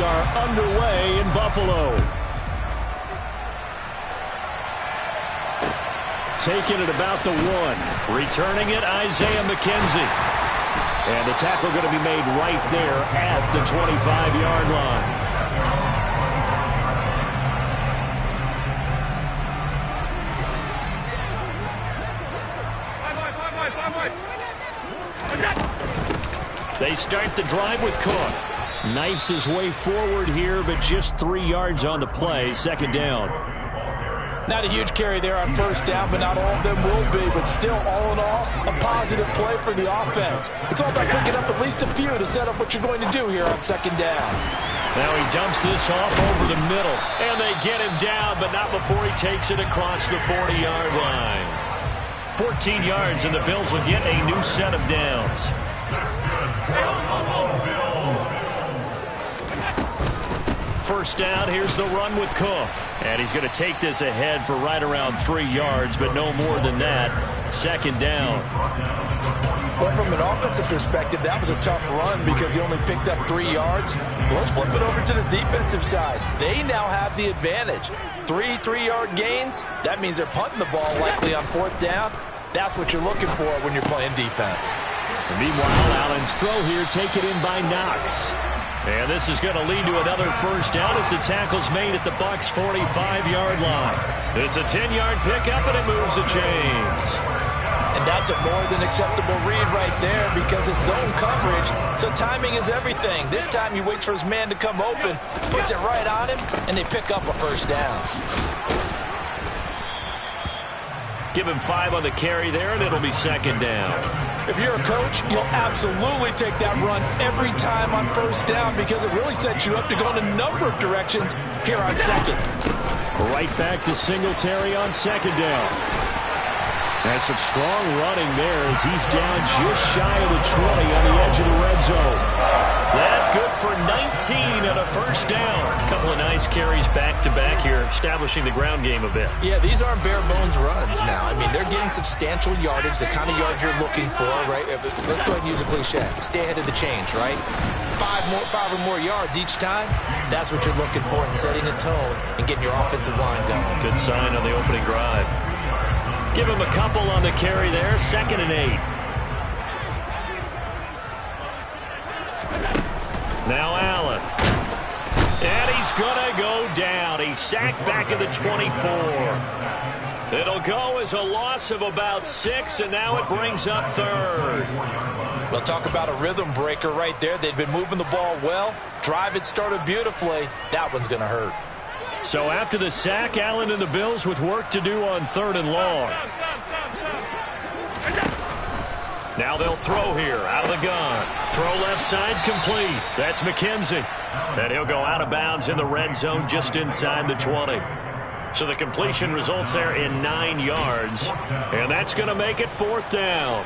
are underway in Buffalo. Taking it about the 1. Returning it, Isaiah McKenzie. And the tackle going to be made right there at the 25-yard line. They start the drive with Cook. Knifes his way forward here, but just 3 yards on the play. Second down. Not a huge carry there on first down, but not all of them will be. But still, all in all, a positive play for the offense. It's all about picking up at least a few to set up what you're going to do here on second down. Now he dumps this off over the middle, and they get him down, but not before he takes it across the 40-yard line. 14 yards, and the Bills will get a new set of downs. First down, here's the run with Cook. And he's going to take this ahead for right around 3 yards, but no more than that. Second down. Well, from an offensive perspective, that was a tough run because he only picked up 3 yards. Let's flip it over to the defensive side. They now have the advantage. 3 3-yard gains. That means they're punting the ball likely on fourth down. That's what you're looking for when you're playing defense. And meanwhile, Allen's throw here taken in by Knox. And this is going to lead to another first down as the tackle's made at the Bucs' 45-yard line. It's a 10-yard pickup, and it moves the chains. And that's a more than acceptable read right there because it's zone coverage, so timing is everything. This time he waits for his man to come open, puts it right on him, and they pick up a first down. Give him 5 on the carry there, and it'll be second down. If you're a coach, you'll absolutely take that run every time on first down because it really sets you up to go in a number of directions here on second. Right back to Singletary on second down. That's some strong running there as he's down just shy of the 20 on the edge of the red zone. That good for 19 and a first down. A couple of nice carries back-to-back here, establishing the ground game a bit. Yeah, these aren't bare-bones runs now. I mean, they're getting substantial yardage, the kind of yards you're looking for, right? Let's go ahead and use a cliche. Stay ahead of the change, right? 5 or more yards each time. That's what you're looking for in setting a tone and getting your offensive line going. Good sign on the opening drive. Give him a couple on the carry there. 2nd and 8. Now Allen. And he's going to go down. He's sacked back at the 24. It'll go as a loss of about 6, and now it brings up 3rd. We'll talk about a rhythm breaker right there. They've been moving the ball well. Drive it started beautifully. That one's going to hurt. So after the sack, Allen and the Bills with work to do on 3rd and long. Now they'll throw here out of the gun. Throw left side complete. That's McKenzie. And he'll go out of bounds in the red zone just inside the 20. So the completion results there in 9 yards. And that's going to make it 4th down.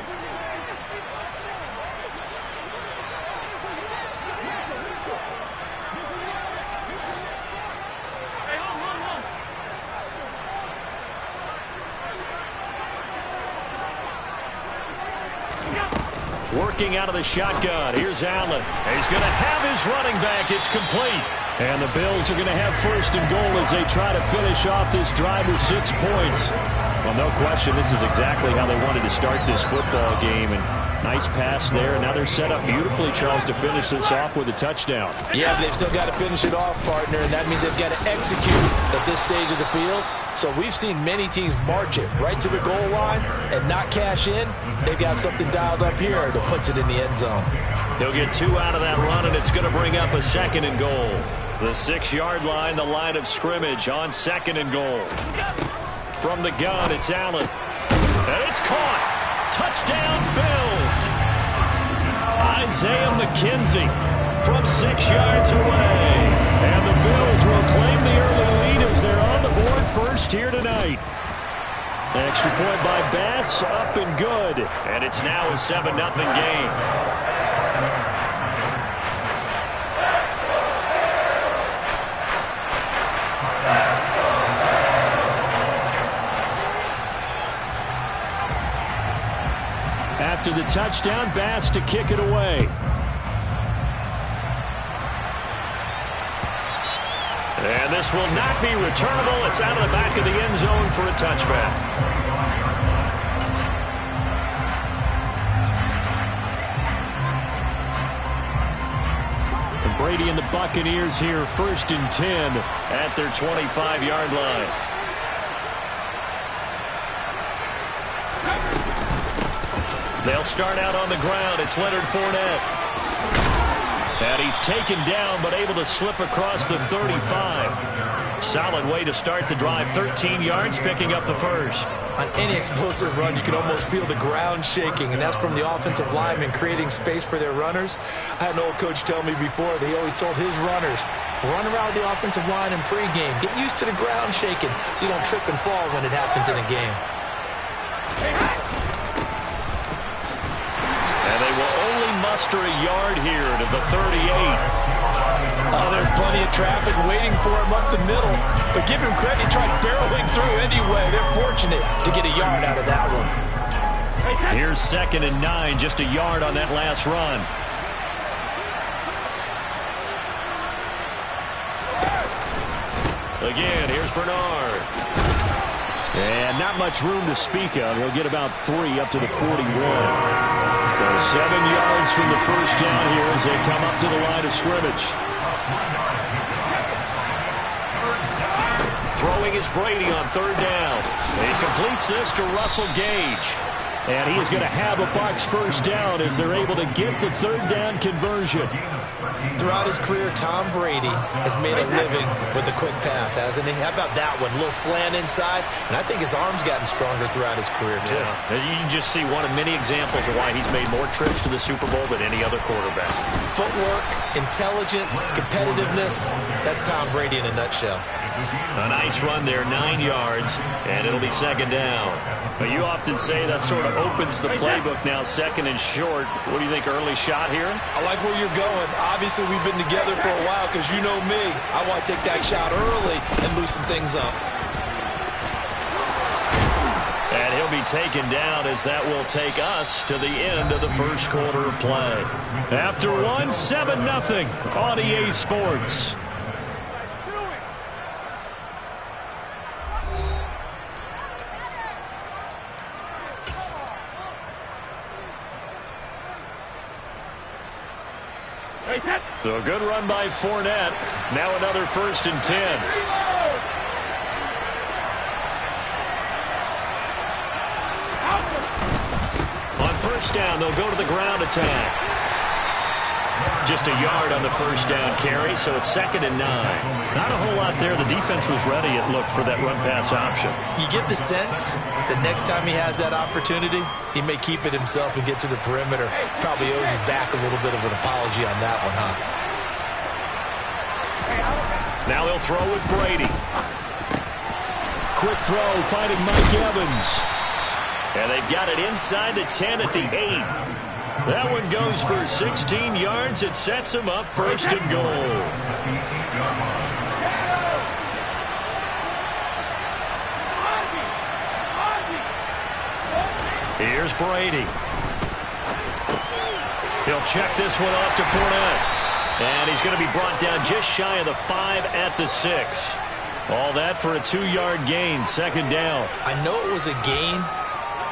Working out of the shotgun. Here's Allen. He's going to have his running back. It's complete. And the Bills are going to have 1st and goal as they try to finish off this drive with 6 points. Well, no question, this is exactly how they wanted to start this football game. And nice pass there. And now they're set up beautifully, Charles, to finish this off with a touchdown. Yeah, but they've still got to finish it off, partner, and that means they've got to execute at this stage of the field. So we've seen many teams march it right to the goal line and not cash in. They've got something dialed up here that puts it in the end zone. They'll get 2 out of that run, and it's going to bring up a 2nd and goal. The 6-yard line, the line of scrimmage on 2nd and goal. From the gun, it's Allen. And it's caught. Touchdown, Bills. Isaiah McKenzie from 6 yards away. And the Bills will claim the early lead as they're on the board first here tonight. Extra point by Bass, up and good. And it's now a 7-0 game. After the touchdown, Bass to kick it away. And this will not be returnable. It's out of the back of the end zone for a touchback. Brady and the Buccaneers here, 1st and 10 at their 25-yard line. They'll start out on the ground. It's Leonard Fournette. And he's taken down, but able to slip across the 35. Solid way to start the drive. 13 yards, picking up the first. On any explosive run, you can almost feel the ground shaking, and that's from the offensive linemen creating space for their runners. I had an old coach tell me before, he always told his runners, run around the offensive line in pregame. Get used to the ground shaking so you don't trip and fall when it happens in a game. And they will only muster a yard here to the 38. Oh, there's plenty of traffic waiting for him up the middle. But give him credit, he tried barreling through anyway. They're fortunate to get a yard out of that one. Here's 2nd and 9, just a yard on that last run. Again, here's Bernard. And not much room to speak of. He'll get about 3 up to the 41. So 7 yards from the first down here as they come up to the line of scrimmage. Throwing is Brady on 3rd down. He completes this to Russell Gage. And he is going to have a Bucs first down as they're able to get the 3rd down conversion. Throughout his career, Tom Brady has made a living with the quick pass, hasn't he? How about that one? A little slant inside, and I think his arm's gotten stronger throughout his career, too. Yeah. You can just see one of many examples of why he's made more trips to the Super Bowl than any other quarterback. Footwork, intelligence, competitiveness, that's Tom Brady in a nutshell. A nice run there, 9 yards, and it'll be 2nd down. But you often say that sort of opens the playbook now, 2nd and short. What do you think, early shot here? I like where you're going. Obviously, we've been together for a while because you know me. I want to take that shot early and loosen things up. And he'll be taken down as that will take us to the end of the first quarter of play. After one, 7-0 on EA Sports. So a good run by Fournette. Now another 1st and 10. On first down, they'll go to the ground attack. Just a yard on the first down carry, so it's 2nd and 9. Not a whole lot there. The defense was ready, it looked, for that run-pass option. You get the sense that next time he has that opportunity, he may keep it himself and get to the perimeter. Probably owes his back a little bit of an apology on that one, huh? Now they'll throw with Brady. Quick throw, finding Mike Evans. And they've got it inside the 10 at the 8. That one goes for 16 yards. It sets him up 1st and goal. Here's Brady. He'll check this one off to Fournette. And he's going to be brought down just shy of the 5 at the 6. All that for a 2-yard gain, 2nd down. I know it was a gain,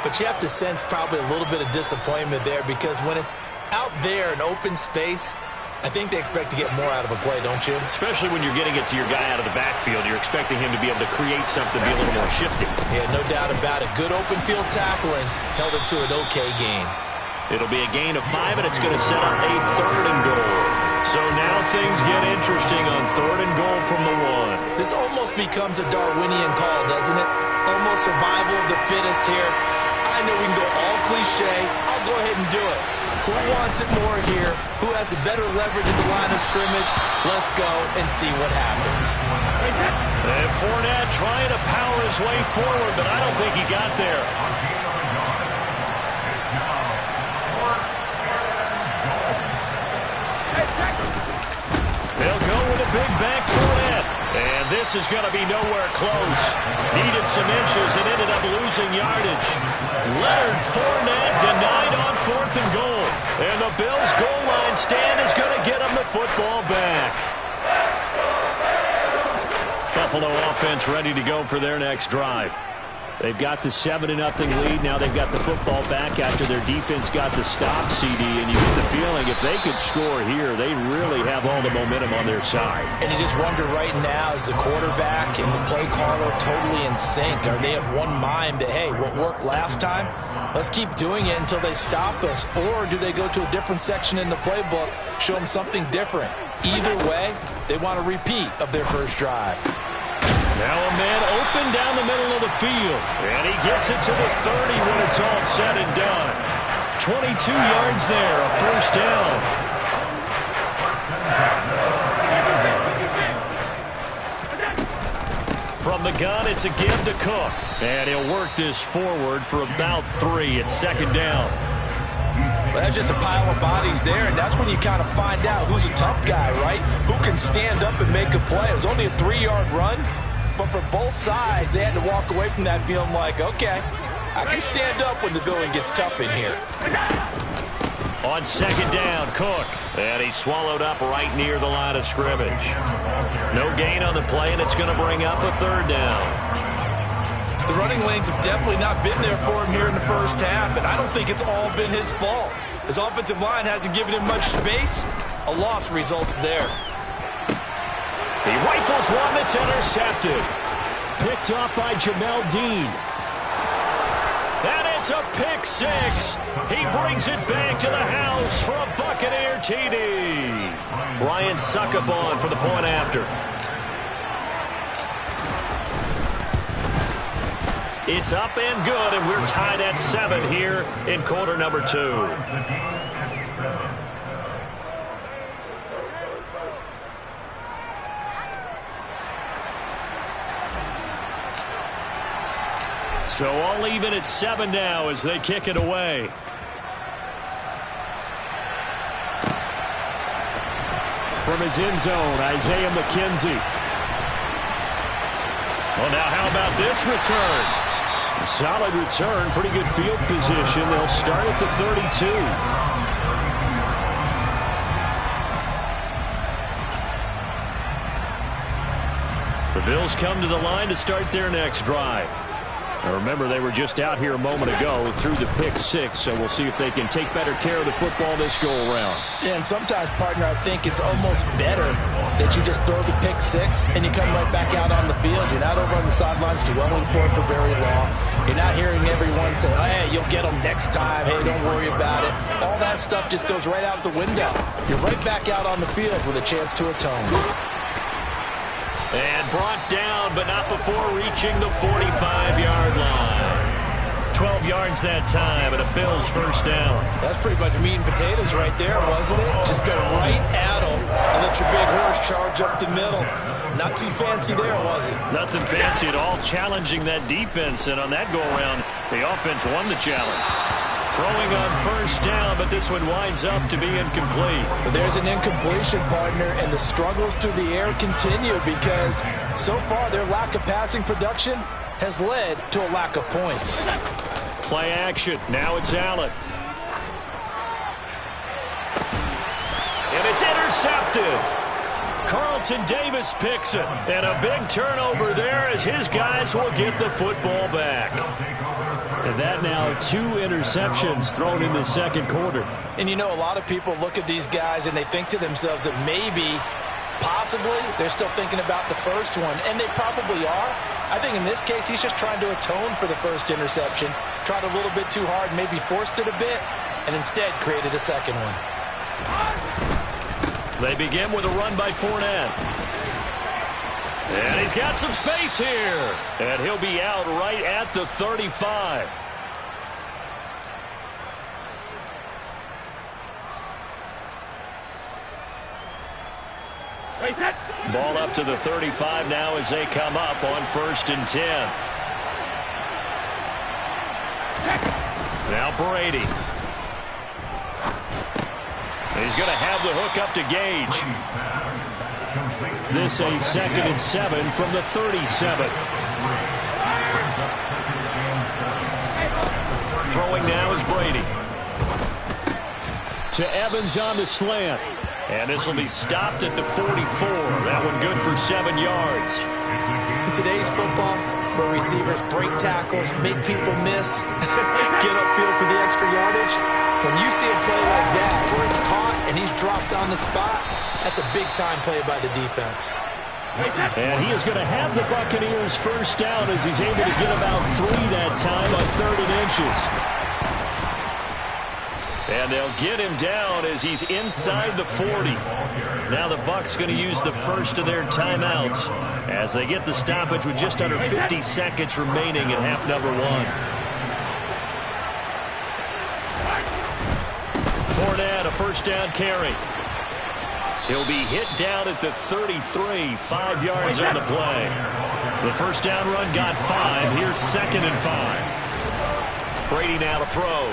but you have to sense probably a little bit of disappointment there because when it's out there in open space, I think they expect to get more out of a play, don't you? Especially when you're getting it to your guy out of the backfield. You're expecting him to be able to create something, be a little more shifty. Yeah, no doubt about it. Good open field tackling held it to an okay gain. It'll be a gain of 5, and it's going to set up a 3rd and goal. So now things get interesting on 3rd and goal from the 1. This almost becomes a Darwinian call, doesn't it? Almost survival of the fittest here. I know we can go all cliche. I'll go ahead and do it. Who wants it more here? Who has a better leverage at the line of scrimmage? Let's go and see what happens. And Fournette trying to power his way forward, but I don't think he got there. They'll go with a big back Fournette. And this is going to be nowhere close. Needed some inches and ended up losing yardage. Leonard Fournette denied on 4th and goal. And the Bills' goal line stand is going to get him the football back. Buffalo offense ready to go for their next drive. They've got the 7-0 lead. Now they've got the football back after their defense got the stop, CD. And you get the feeling if they could score here, they really have all the momentum on their side. And you just wonder right now, is the quarterback and the play caller totally in sync? Are they of one mind that, hey, what worked last time, let's keep doing it until they stop us? Or do they go to a different section in the playbook, show them something different? Either way, they want a repeat of their first drive. Now a man open down the middle of the field. And he gets it to the 30 when it's all said and done. 22 yards there, a first down. From the gun, it's a give to Cook. And he'll work this forward for about 3 at second down. Well, that's just a pile of bodies there, and that's when you kind of find out who's a tough guy, right? Who can stand up and make a play. It was only a 3-yard run. But for both sides, they had to walk away from that feeling like, okay, I can stand up when the going gets tough in here. On second down, Cook. And he's swallowed up right near the line of scrimmage. No gain on the play, and it's going to bring up a third down. The running lanes have definitely not been there for him here in the first half, and I don't think it's all been his fault. His offensive line hasn't given him much space. A loss results there. He rifles one that's intercepted. Picked off by Jamel Dean. And it's a pick six. He brings it back to the house for a Buccaneer TD. Ryan Succop for the point after. It's up and good, and we're tied at 7 here in quarter number 2. So all even at 7 now as they kick it away. From his end zone, Isaiah McKenzie. Well, now how about this return? Solid return, pretty good field position. They'll start at the 32. The Bills come to the line to start their next drive. Now remember, they were just out here a moment ago through the pick six, so we'll see if they can take better care of the football this go-around. Yeah, and sometimes, partner, I think it's almost better that you just throw the pick six and you come right back out on the field. You're not over on the sidelines dwelling for it for very long. You're not hearing everyone say, oh, hey, you'll get them next time. Hey, don't worry about it. All that stuff just goes right out the window. You're right back out on the field with a chance to atone. And brought down, but not before reaching the 45-yard line. 12 yards that time, and a Bills first down. That's pretty much meat and potatoes right there, wasn't it? Just go right at them and let your big horse charge up the middle. Not too fancy there, was it? Nothing fancy at all, challenging that defense, and on that go-around, the offense won the challenge. Throwing on first down, but this one winds up to be incomplete. But there's an incompletion, partner, and the struggles through the air continue because so far their lack of passing production has led to a lack of points. Play action. Now it's Allen. And it's intercepted. Carlton Davis picks it. And a big turnover there as his guys will get the football back. And that now 2 interceptions thrown in the second quarter. And you know, a lot of people look at these guys and they think to themselves that maybe, possibly, they're still thinking about the first one. And they probably are. I think in this case, he's just trying to atone for the first interception. Tried a little bit too hard, maybe forced it a bit, and instead created a second one. They begin with a run by Fournette. And he's got some space here. And he'll be out right at the 35. Ball up to the 35 now as they come up on 1st and 10. Now Brady. He's going to have the hook up to Gage. This a 2nd and 7 from the 37. Throwing now is Brady. To Evans on the slant. And this will be stopped at the 44. That one good for 7 yards. In today's football, where receivers break tackles, make people miss, get upfield for the extra yardage, when you see a play like that where it's caught and he's dropped on the spot, that's a big-time play by the defense. And he is going to have the Buccaneers first down as he's able to get about 3 that time on 3rd and inches. And they'll get him down as he's inside the 40. Now the Bucs going to use the first of their timeouts as they get the stoppage with just under 50 seconds remaining in half number 1. Fournette, a first down carry. He'll be hit down at the 33, 5 yards on the play. The first down run got 5. Here's 2nd and 5. Brady now to throw.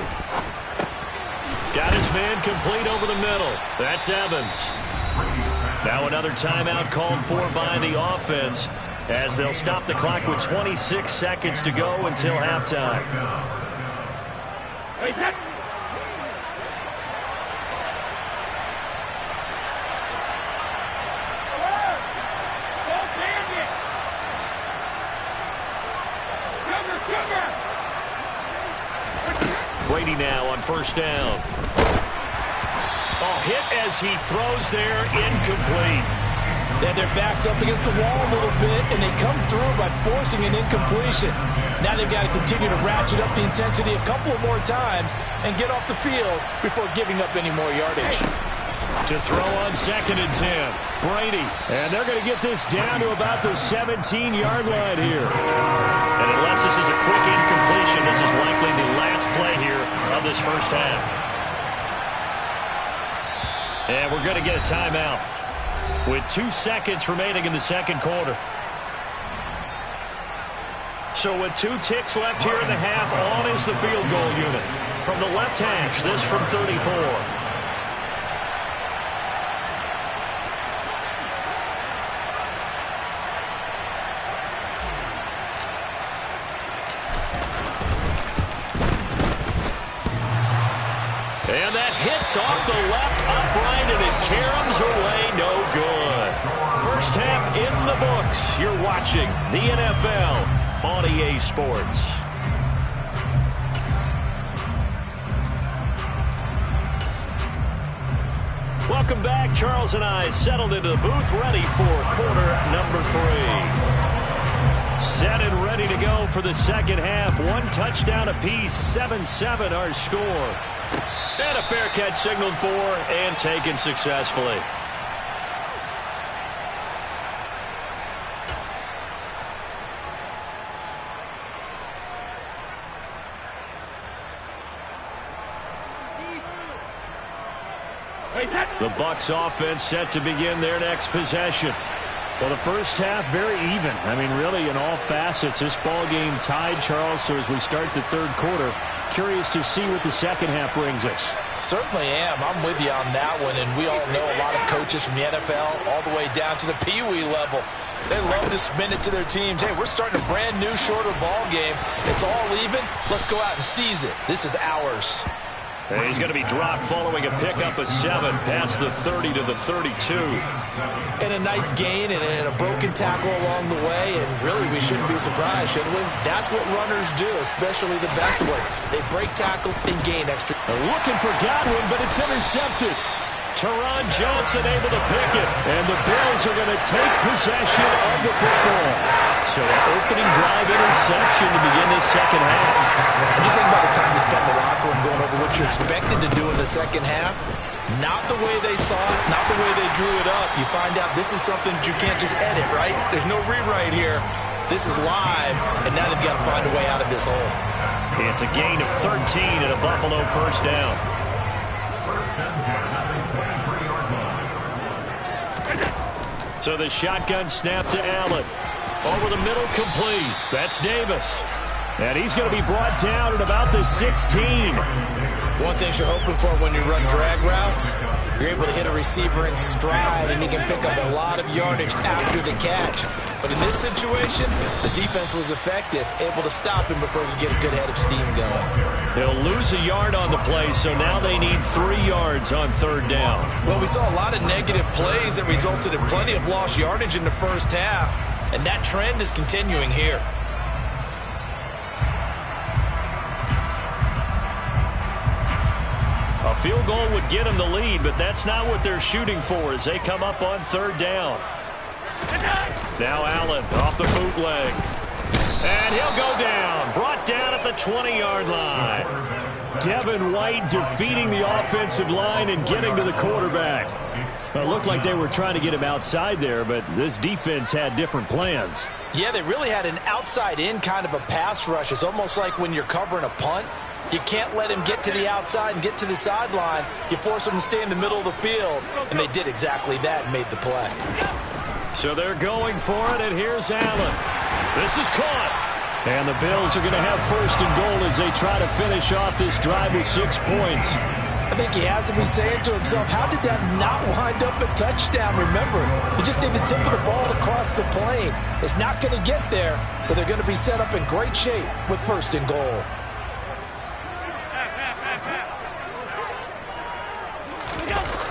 Got his man complete over the middle. That's Evans. Now another timeout called for by the offense as they'll stop the clock with 26 seconds to go until halftime. Brady now on first down. Hit as he throws there, incomplete. They had their backs up against the wall a little bit, and they come through by forcing an incompletion. Now they've got to continue to ratchet up the intensity a couple of more times and get off the field before giving up any more yardage. To throw on 2nd and 10. Brady. And they're going to get this down to about the 17-yard line here. And unless this is a quick incompletion, this is likely the last play here of this first half. And we're going to get a timeout with 2 seconds remaining in the second quarter. So with 2 ticks left here in the half, on is the field goal unit. From the left hash, this from 34. And that hits off the left upright, and it caroms away, no good. First half in the books. You're watching the NFL on EA Sports. Welcome back. Charles and I settled into the booth, ready for quarter number 3. Set and ready to go for the second half. 1 touchdown apiece, 7-7 our score. And a fair catch signaled for and taken successfully. The Bucs offense set to begin their next possession. Well, the first half very even. I mean, really in all facets, this ball game tied, Charles. So as we start the third quarter, curious to see what the second half brings us. Certainly am. I'm with you on that one, and we all know a lot of coaches from the NFL all the way down to the Pee-wee level. They love to spin it to their teams. Hey, we're starting a brand new, shorter ball game. It's all even. Let's go out and seize it. This is ours. And he's going to be dropped following a pickup of 7 past the 30 to the 32. And a nice gain and a broken tackle along the way, and really we shouldn't be surprised, should we? That's what runners do, especially the best ones. They break tackles and gain extra. Looking for Godwin, but it's intercepted. Teron Johnson able to pick it, and the Bills are going to take possession of the football. So an opening drive interception to begin this second half. And just think about the time you spent in the locker room going over what you expected to do in the second half. Not the way they saw it, not the way they drew it up. You find out this is something that you can't just edit, right? There's no rewrite here. This is live, and now they've got to find a way out of this hole. It's a gain of 13 and a Buffalo first down. So the shotgun snap to Allen. Over the middle, complete. That's Davis. And he's going to be brought down at about the 16. One thing you're hoping for when you run drag routes, you're able to hit a receiver in stride, and he can pick up a lot of yardage after the catch. But in this situation, the defense was effective, able to stop him before he could get a good head of steam going. They'll lose a yard on the play, so now they need 3 yards on third down. Well, we saw a lot of negative plays that resulted in plenty of lost yardage in the first half. and that trend is continuing here. A field goal would get them the lead, but that's not what they're shooting for as they come up on third down. Now Allen off the bootleg. And he'll go down. Brought down at the 20-yard line. Devin White defeating the offensive line and getting to the quarterback. Well, it looked like they were trying to get him outside there, but this defense had different plans. Yeah, they really had an outside-in kind of a pass rush. It's almost like when you're covering a punt. You can't let him get to the outside and get to the sideline. You force him to stay in the middle of the field, and they did exactly that and made the play. So they're going for it, and here's Allen. This is caught. And the Bills are going to have first and goal as they try to finish off this drive with 6 points. I think he has to be saying to himself, how did that not wind up a touchdown? Remember, you just need the tip of the ball across the plane. It's not going to get there, but they're going to be set up in great shape with first and goal.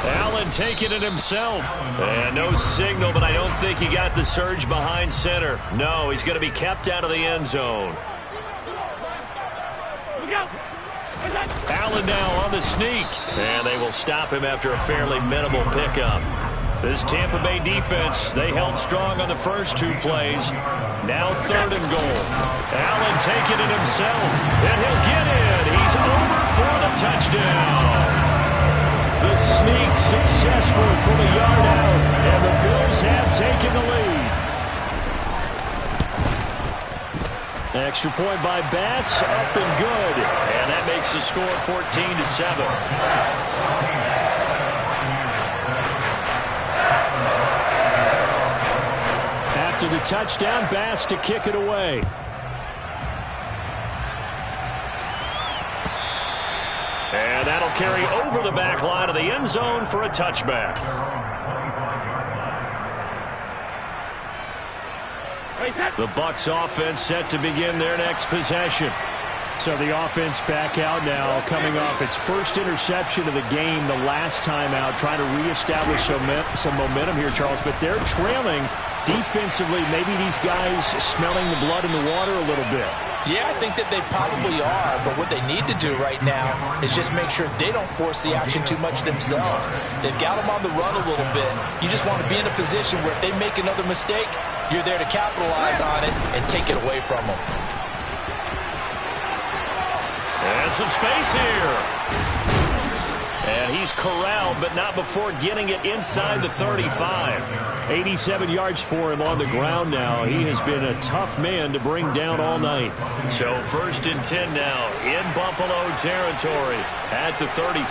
Allen taking it himself. And no signal, but I don't think he got the surge behind center. No, he's going to be kept out of the end zone. Allen now on the sneak. And they will stop him after a fairly minimal pickup. This Tampa Bay defense, they held strong on the first 2 plays. Now third and goal. Allen taking it himself. And he'll get in. He's over for the touchdown. The sneak successful from a yard out, and the Bills have taken the lead. Extra point by Bass, up and good. And that makes the score 14-7. After the touchdown, Bass to kick it away. And that'll carry over the back line of the end zone for a touchback. The Bucs offense set to begin their next possession. So the offense back out now, coming off its first interception of the game the last time out, trying to reestablish some momentum here, Charles. But they're trailing defensively. Maybe these guys smelling the blood in the water a little bit. Yeah, I think that they probably are, but what they need to do right now is just make sure they don't force the action too much themselves. They've got them on the run a little bit. You just want to be in a position where if they make another mistake, you're there to capitalize on it and take it away from them. And some space here. And he's corralled, but not before getting it inside the 35. 87 yards for him on the ground now. He has been a tough man to bring down all night. So first and 10 now in Buffalo territory at the 34.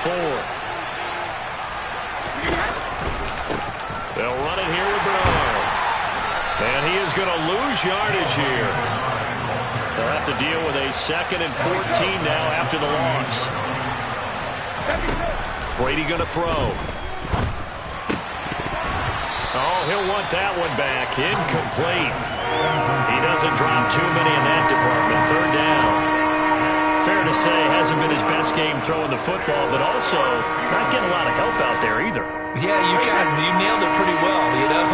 They'll run it here with Bernard. And he is going to lose yardage here. They'll have to deal with a 2nd and 14 now after the loss. Brady going to throw. Oh, he'll want that one back. Incomplete. He doesn't drop too many in that department. Third down. Fair to say, hasn't been his best game throwing the football, but also not getting a lot of help out there either. Yeah, you nailed it pretty well, you know.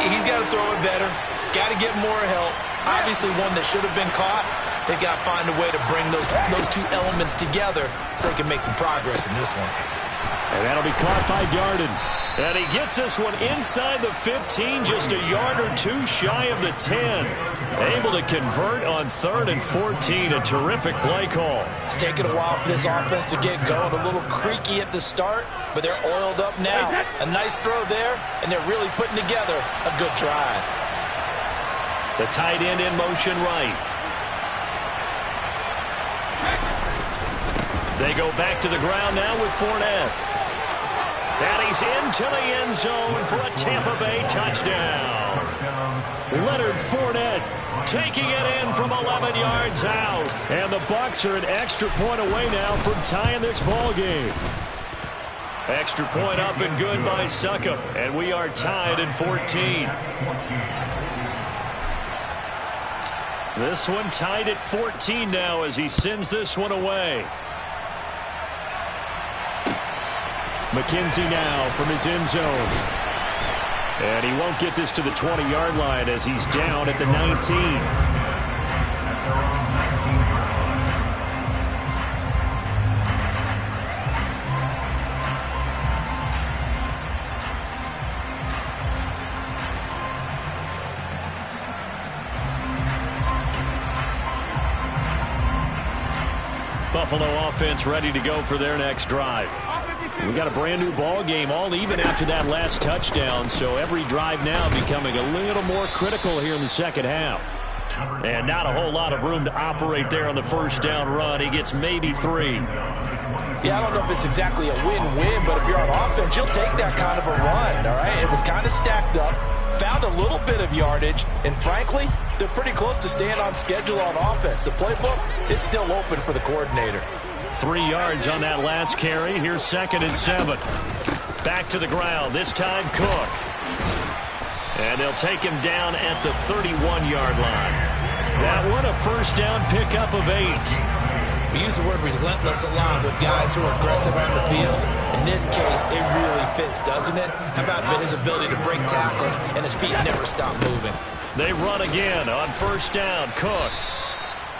He's got to throw it better. Got to get more help. Obviously one that should have been caught. They've got to find a way to bring those 2 elements together so they can make some progress in this one. And that'll be caught by Darden. And he gets this one inside the 15, just a yard or 2 shy of the 10. Able to convert on 3rd and 14. A terrific play call. It's taken a while for this offense to get going. A little creaky at the start, but they're oiled up now. A nice throw there, and they're really putting together a good drive. The tight end in motion right. They go back to the ground now with Fournette. And he's into the end zone for a Tampa Bay touchdown. Leonard Fournette taking it in from 11 yards out. And the Bucs are an extra point away now from tying this ball game. Extra point up and good by Succop. And we are tied at 14. This one tied at 14 now as he sends this one away. McKenzie now from his end zone. And he won't get this to the 20-yard line as he's down at the 19. Buffalo offense ready to go for their next drive. We got a brand new ball game, all even after that last touchdown, so every drive now becoming a little more critical here in the second half. And not a whole lot of room to operate there on the first down run. He gets maybe 3. Yeah, I don't know if it's exactly a win-win, but if you're on offense, you'll take that kind of a run, all right? It was kind of stacked up, found a little bit of yardage, and frankly, they're pretty close to staying on schedule on offense. The playbook is still open for the coordinator. 3 yards on that last carry. Here's 2nd and 7. Back to the ground. This time Cook. And they'll take him down at the 31-yard line. That one a first down pickup of 8. We use the word relentless a lot with guys who are aggressive on the field. In this case, it really fits, doesn't it? How about his ability to break tackles and his feet never stop moving? They run again on first down. Cook.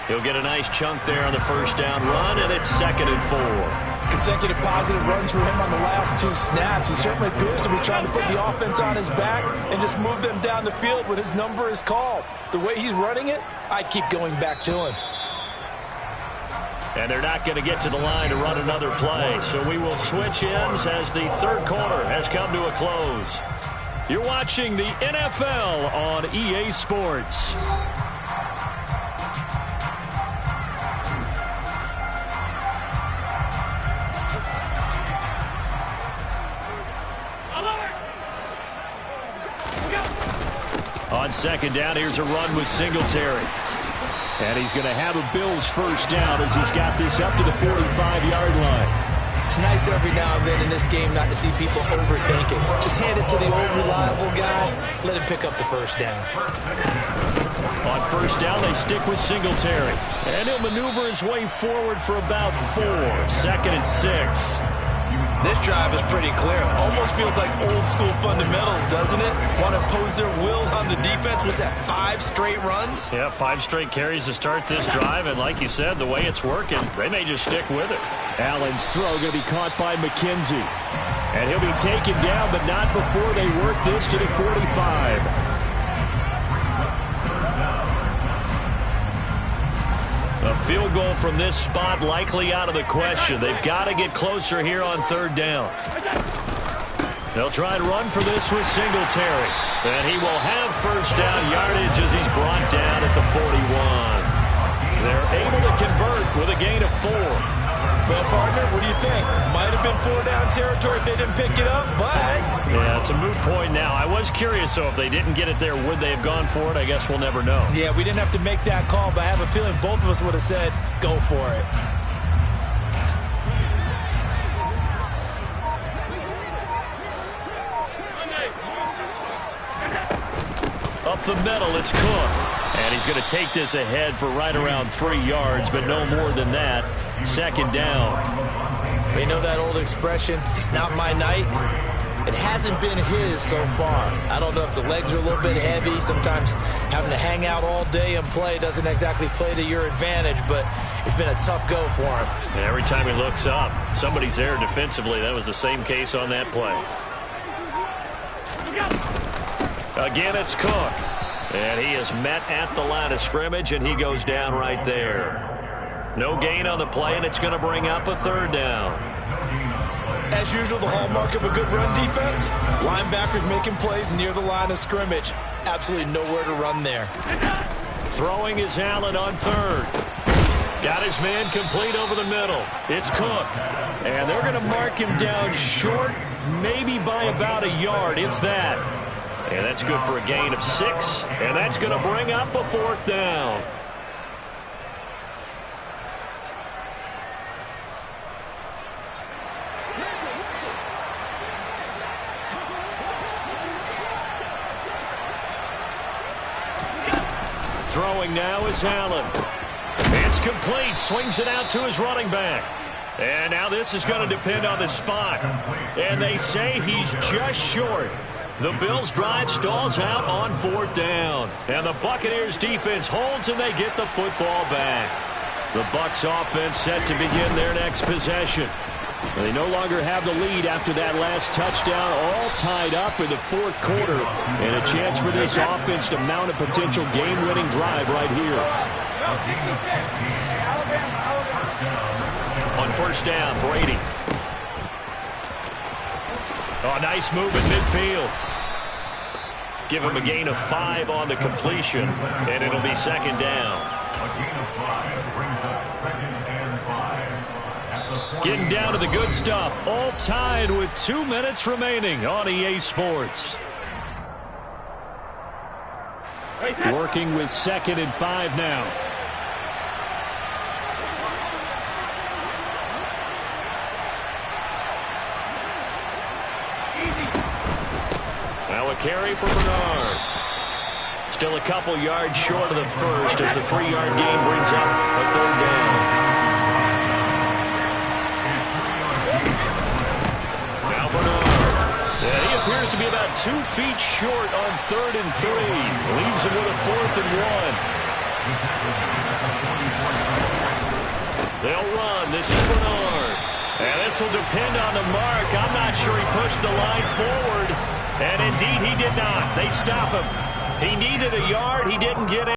He'll get a nice chunk there on the first down run, and it's 2nd and 4. Consecutive positive runs for him on the last 2 snaps. He certainly appears to be trying to put the offense on his back and just move them down the field when his number is called. The way he's running it, I keep going back to him. And they're not going to get to the line to run another play, so we will switch ends as the third quarter has come to a close. You're watching the NFL on EA Sports. On second down, here's a run with Singletary. And he's going to have a Bills first down as he's got this up to the 45-yard line. It's nice every now and then in this game not to see people overthink it. Just hand it to the old reliable guy. Let him pick up the first down. On first down, they stick with Singletary. And he'll maneuver his way forward for about 4. 2nd and 6. This drive is pretty clear. Almost feels like old school fundamentals, doesn't it? Want to impose their will on the defense. Was that 5 straight runs? Yeah, 5 straight carries to start this drive. And like you said, the way it's working, they may just stick with it. Allen's throw going to be caught by McKenzie. And he'll be taken down, but not before they work this to the 45. A field goal from this spot likely out of the question. They've got to get closer here on third down. They'll try and run for this with Singletary. And he will have first down yardage as he's brought down at the 41. They're able to convert with a gain of 4. Well, partner, what do you think? Might have been 4-down territory if they didn't pick it up, but... Yeah, it's a moot point now. I was curious, so if they didn't get it there, would they have gone for it? I guess we'll never know. Yeah, we didn't have to make that call, but I have a feeling both of us would have said, go for it. Up the middle, it's Cook. And he's going to take this ahead for right around 3 yards, but no more than that. 2nd down. We know that old expression, it's not my night. It hasn't been his so far. I don't know if the legs are a little bit heavy. Sometimes having to hang out all day and play doesn't exactly play to your advantage, but it's been a tough go for him. And every time he looks up, somebody's there defensively. That was the same case on that play. Again, it's Cook. And he is met at the line of scrimmage, and he goes down right there. No gain on the play, and it's going to bring up a 3rd down. As usual, the hallmark of a good run defense, linebackers making plays near the line of scrimmage. Absolutely nowhere to run there. Throwing is Allen on 3rd. Got his man complete over the middle. It's Cook. And they're going to mark him down short, maybe by about a yard, if that. And that's good for a gain of 6. And that's going to bring up a 4th down. Throwing now is Allen. It's complete. Swings it out to his running back. And now this is going to depend on the spot. And they say he's just short. The Bills' drive stalls out on 4th down. And the Buccaneers' defense holds and they get the football back. The Bucs offense set to begin their next possession. They no longer have the lead after that last touchdown, all tied up in the 4th quarter. And a chance for this offense to mount a potential game-winning drive right here. On 1st down, Brady. Oh, nice move in midfield. Give him a gain of 5 on the completion, and it'll be 2nd down. Getting down to the good stuff, all tied with 2 minutes remaining on EA Sports. Working with 2nd and 5 now. Now a carry for Bernard. Still a couple yards short of the first as the 3-yard gain brings up a 3rd down. Now Bernard. Yeah, he appears to be about 2 feet short on 3rd and 3. Leaves him with a 4th and 1. They'll run. This is Bernard. And this will depend on the mark. I'm not sure he pushed the line forward. And indeed, he did not. They stop him. He needed a yard. He didn't get it.